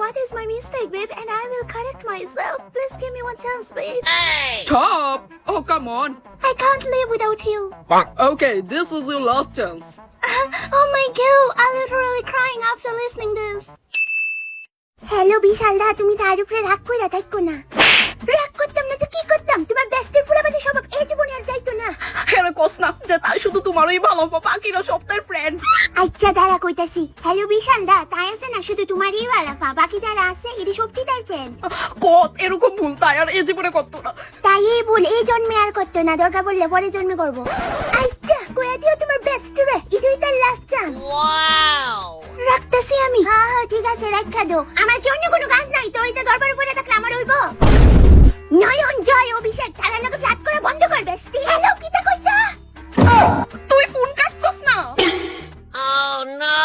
what is my mistake, babe, and I will correct myself. Please give me one chance, babe. Stop! Oh, come on. I can't live without you. Okay, this is your last chance. Oh my god, I'm literally crying after listening this. Hello বিশালদা, তুমি তার উপরে রাগ কইরা থাকো না। রাগ করতাম না তো কি করতাম? তোমার বেস্টের ফুলাবাদী স্বভাব এই জীবনে আর যাইতো না। হেরে কস না যে তাই শুধু তোমারই ভালো বাকিরা সব তার ফ্রেন্ড। আচ্ছা দাঁড়া কইতাছি। হ্যালো বিশালদা, তাই আছে না শুধু তোমারই ভালাফা, বাকি যারা আছে এটি সত্যি তার ফ্রেন্ড। কত এরকম ভুল তাই আর এই জীবনে করতো না। তাই এই ভুল এই জন্মে আর করতো না, দরকার পড়লে পরে জন্মে করবো। আচ্ছা কইয়া দিও তোমার বেস্ট রে, এটাই তার লাস্ট চান্স। রাখতেছি আমি। হ্যাঁ হ্যাঁ ঠিক আছে, রাখা দাও। আমার কি অন্য কোনো কাজ নাই? তোর তো দরবার উপরে থাকলে আমার হইব। নয়ন জয় অভিষেক তারা লোকে ফ্ল্যাট করে বন্ধ কর বেস্টি। হ্যালো কি তা কইছা? তুই ফোন কাটছস না? Oh no!